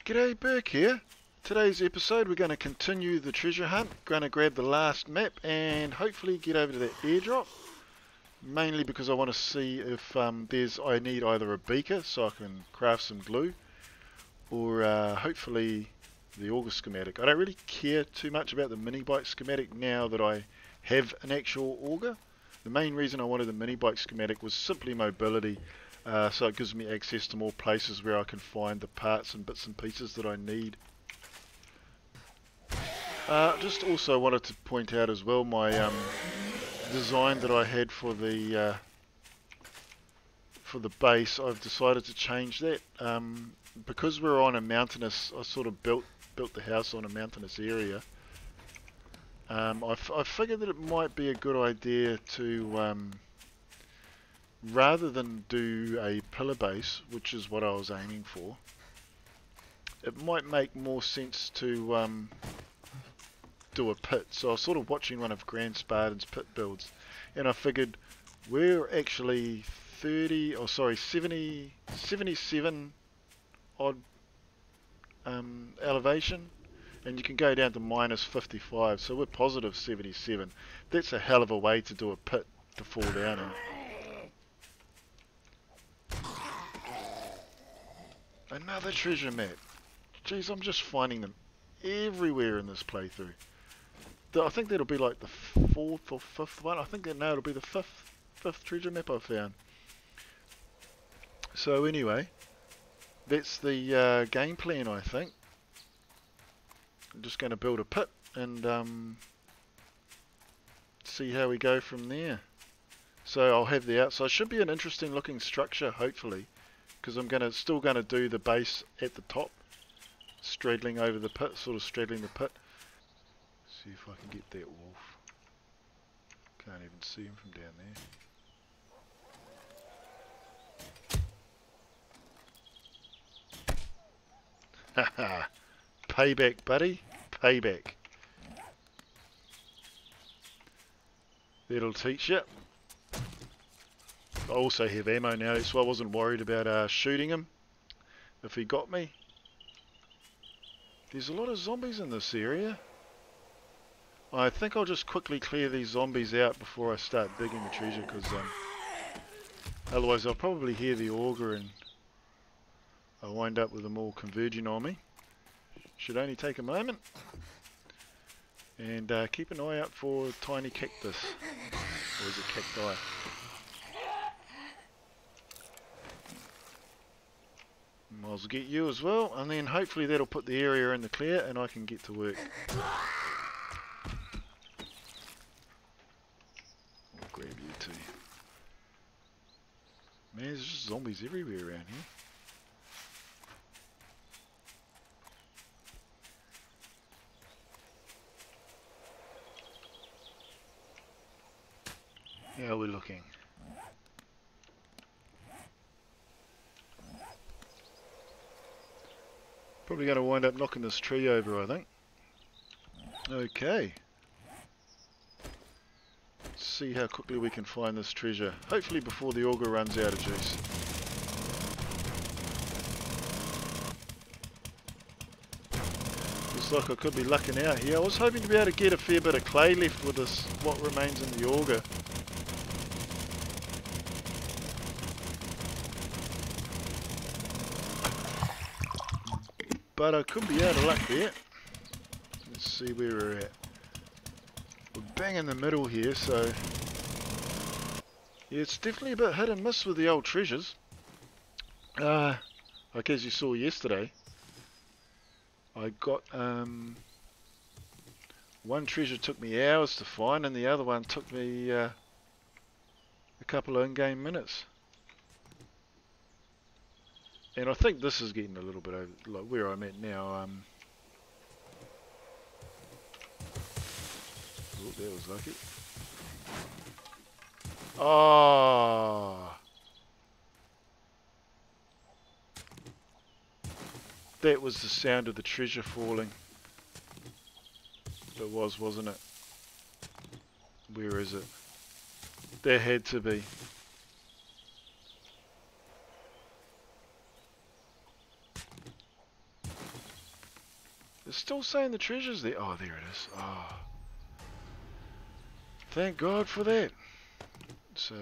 G'day, Burke here. Today's episode we're going to continue the treasure hunt. Going to grab the last map and hopefully get over to that airdrop. Mainly because I want to see if I need either a beaker so I can craft some glue, or hopefully the auger schematic. I don't really care too much about the mini bike schematic now that I have an actual auger. The main reason I wanted the mini bike schematic was simply mobility. So it gives me access to more places where I can find the parts and bits and pieces that I need. Just also wanted to point out as well my design that I had for the base. I've decided to change that because we're on a mountainous. I sort of built the house on a mountainous area. I figured that it might be a good idea to rather than do a pillar base, which is what I was aiming for, it might make more sense to do a pit. So I was sort of watching one of Grand Spartan's pit builds, and I figured we're actually 77 odd elevation, and you can go down to minus 55, so we're positive 77. That's a hell of a way to do a pit to fall down in. Another treasure map. Jeez, I'm just finding them everywhere in this playthrough. I think that'll be like the fourth or fifth one. I think that now it'll be the fifth treasure map I've found. So anyway, that's the game plan, I think. I'm just going to build a pit and see how we go from there. So I'll have the outside. Should be an interesting looking structure, hopefully, because I'm still gonna do the base at the top, straddling over the pit, sort of straddling the pit. See if I can get that wolf. Can't even see him from down there. Haha, payback, buddy, payback. That'll teach you. I also have ammo now, so I wasn't worried about shooting him if he got me. There's a lot of zombies in this area. I think I'll just quickly clear these zombies out before I start digging the treasure, because otherwise I'll probably hear the auger and I'll wind up with them all converging on me. Should only take a moment. And keep an eye out for tiny cactus. Or is it cacti? Might as well get you as well, and then hopefully that'll put the area in the clear and I can get to work. I'll grab you too. Man, there's just zombies everywhere around here. How are we looking? Probably going to wind up knocking this tree over, I think. Okay. Let's see how quickly we can find this treasure. Hopefully before the auger runs out of juice. Looks like I could be lucking out here. I was hoping to be able to get a fair bit of clay left with this, what remains in the auger. But I could be out of luck there. Let's see where we're at. We're bang in the middle here, so yeah, it's definitely a bit hit and miss with the old treasures. Like as you saw yesterday, I got one treasure took me hours to find, and the other one took me a couple of in-game minutes. And I think this is getting a little bit over, like where I'm at now. Oh, that was lucky. Oh, that was the sound of the treasure falling. It was, wasn't it? Where is it? There had to be. It's still saying the treasure's there. Oh, there it is. Oh. Thank God for that. So,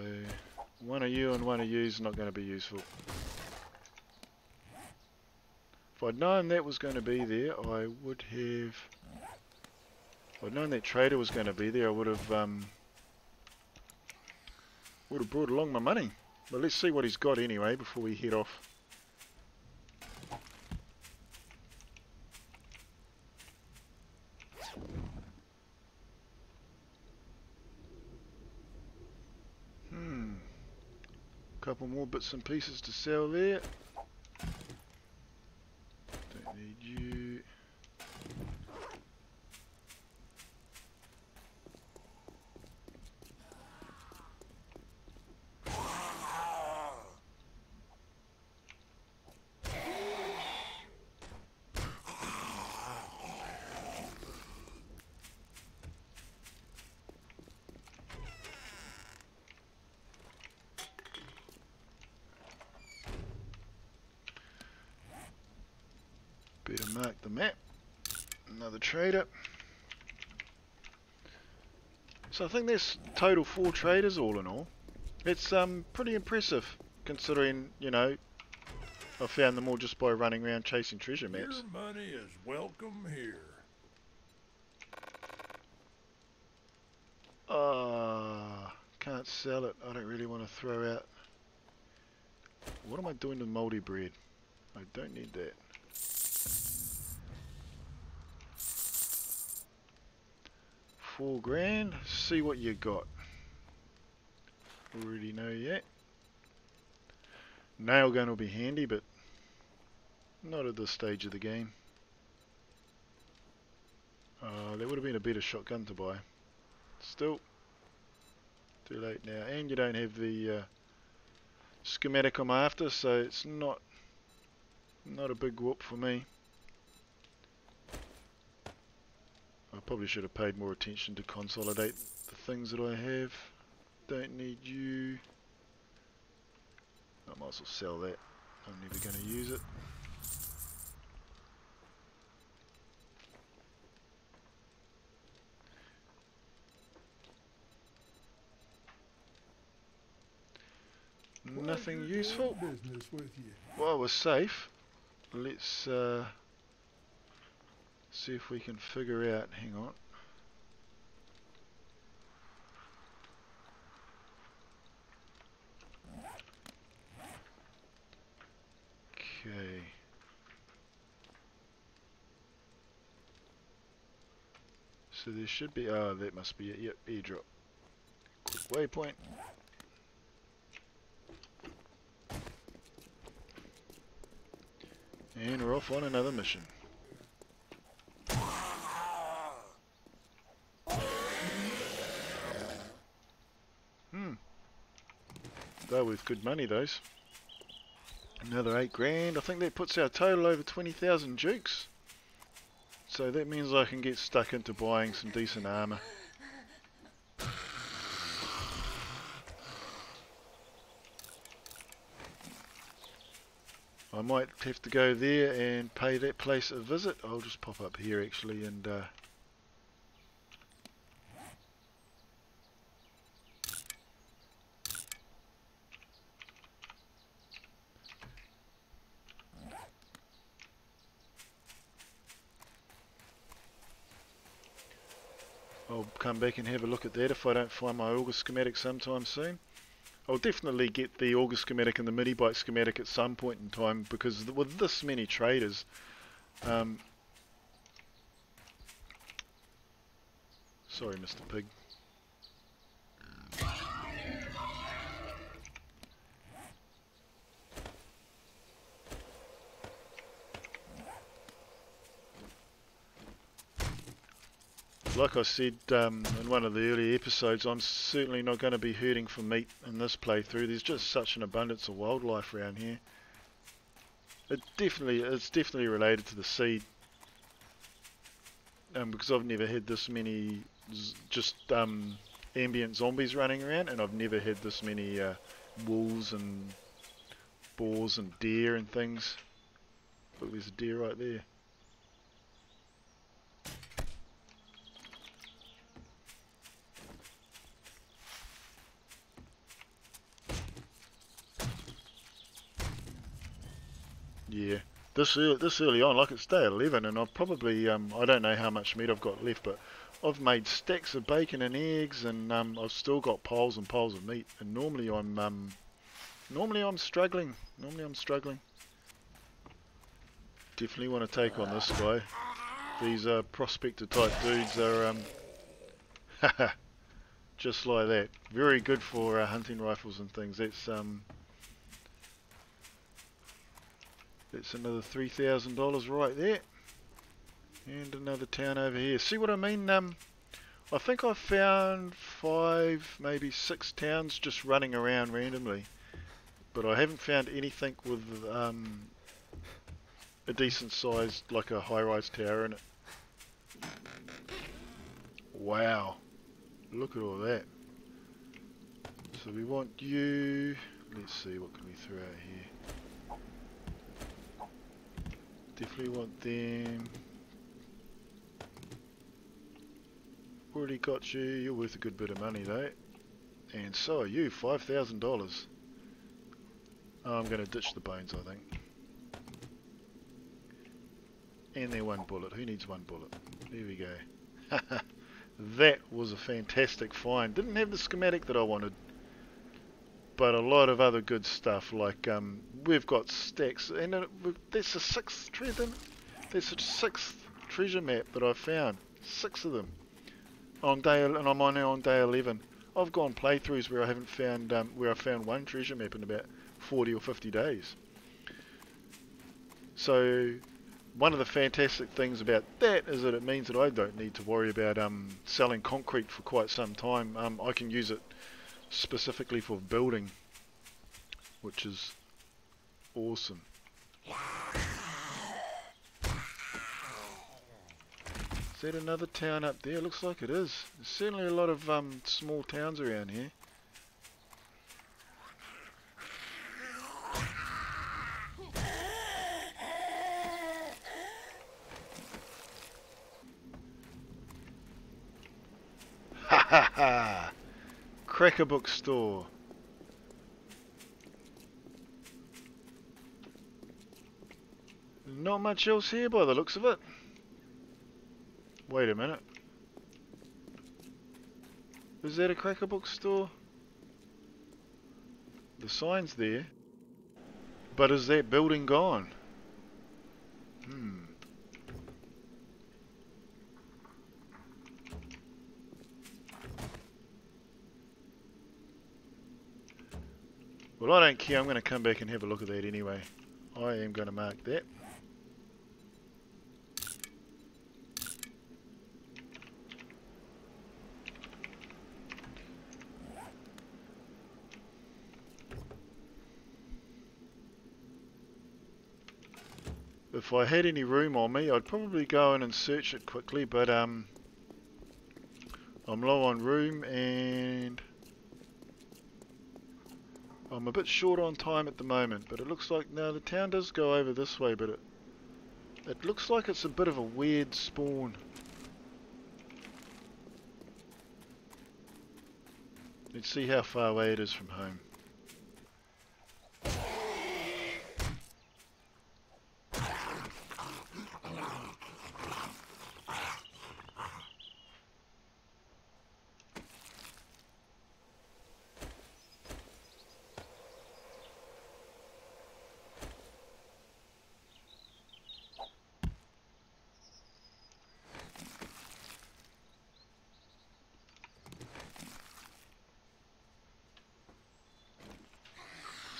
one of you and one of you is not going to be useful. If I'd known that was going to be there, I would have... If I'd known that trader was going to be there, I would have brought along my money. But let's see what he's got anyway before we head off. Couple more bits and pieces to sell there. Don't need you. Better mark the map. Another trader. So I think there's total 4 traders all in all. It's pretty impressive considering, you know, I found them all just by running around chasing treasure maps. Your money is welcome here. Can't sell it. I don't really want to throw out. What am I doing to moldy bread? I don't need that. $4,000. See what you got. Already know yet. Nail gun will be handy, but not at this stage of the game. There would have been a better shotgun to buy. Still, too late now. And you don't have the schematic I'm after, so it's not a big whoop for me. I probably should have paid more attention to consolidate the things that I have. Don't need you. I might as well sell that. I'm never going to use it. Nothing useful. Well, we're safe. Let's see if we can figure out. Hang on. Okay. So there should be. Oh, that must be it. Yep, airdrop. Quick waypoint. And we're off on another mission. They're worth good money, those. Another $8,000. I think that puts our total over 20,000 jukes. So that means I can get stuck into buying some decent armor. I might have to go there and pay that place a visit. I'll just pop up here actually and I'll come back and have a look at that if I don't find my auger schematic sometime soon. I'll definitely get the auger schematic and the midi bike schematic at some point in time, because with this many traders, sorry Mr. Pig. Like I said in one of the early episodes, I'm certainly not going to be hurting for meat in this playthrough. There's just such an abundance of wildlife around here. It's definitely related to the seed, because I've never had this many ambient zombies running around, and I've never had this many wolves and boars and deer and things. Look, there's a deer right there. Yeah. This early on, like it's day 11, and I've probably I don't know how much meat I've got left, but I've made stacks of bacon and eggs, and I've still got piles and piles of meat. And normally I'm struggling. Normally I'm struggling. Definitely want to take on this guy. These prospector type dudes are just like that. Very good for hunting rifles and things. That's another $3,000 right there. And another town over here. See what I mean? I think I found 5, maybe 6 towns just running around randomly. But I haven't found anything with a decent sized, like a high-rise tower in it. Wow. Look at all that. So we want you. Let's see, what can we throw out here? Definitely want them. Already got you. You're worth a good bit of money though. And so are you. $5,000. Oh, I'm going to ditch the bones, I think. And they're 1 bullet. Who needs 1 bullet? There we go. That was a fantastic find. Didn't have the schematic that I wanted, but a lot of other good stuff. Like we've got stacks, and that's the 6th treasure. That's the 6th treasure map that I found. 6 of them on day, and I'm now on day 11. I've gone playthroughs where I haven't found where I found 1 treasure map in about 40 or 50 days. So one of the fantastic things about that is that it means that I don't need to worry about selling concrete for quite some time. I can use it specifically for building, which is awesome. Is that another town up there? Looks like it is. There's certainly a lot of small towns around here. Ha ha ha! Cracker book store. Not much else here by the looks of it. Wait a minute. Is that a cracker book store? The sign's there. But is that building gone? Well, I don't care. I'm going to come back and have a look at that anyway. I am going to mark that. If I had any room on me, I'd probably go in and search it quickly, but I'm low on room and I'm a bit short on time at the moment. But it looks like now the town does go over this way, but it looks like it's a bit of a weird spawn. Let's see how far away it is from home.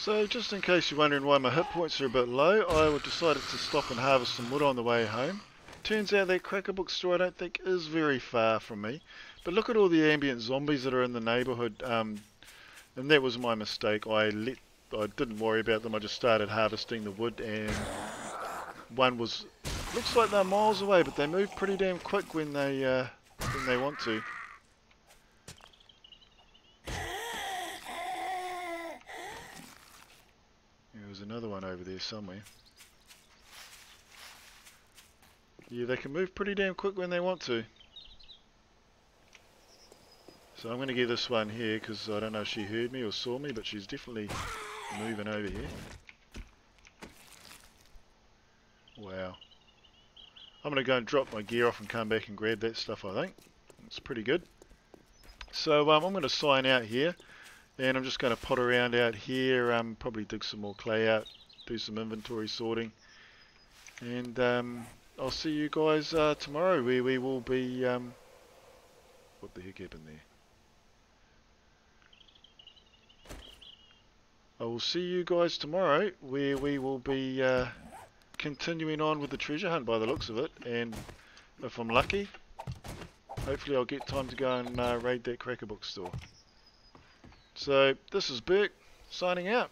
So just in case you're wondering why my hit points are a bit low, I decided to stop and harvest some wood on the way home. Turns out that cracker book store I don't think is very far from me. But look at all the ambient zombies that are in the neighbourhood, and that was my mistake. I didn't worry about them, I just started harvesting the wood, and one was, looks like they're miles away, but they move pretty damn quick when they want to. There's another one over there somewhere. Yeah, they can move pretty damn quick when they want to. So I'm going to give this one here because I don't know if she heard me or saw me, but she's definitely moving over here. Wow. I'm going to go and drop my gear off and come back and grab that stuff, I think. It's pretty good. So I'm going to sign out here, and I'm just going to pot around out here, probably dig some more clay out, do some inventory sorting, and I'll see you guys tomorrow, where we will be... what the heck happened there? I will see you guys tomorrow, where we will be continuing on with the treasure hunt by the looks of it, and if I'm lucky, hopefully I'll get time to go and raid that Cracker Book store. So, this is Burke, signing out.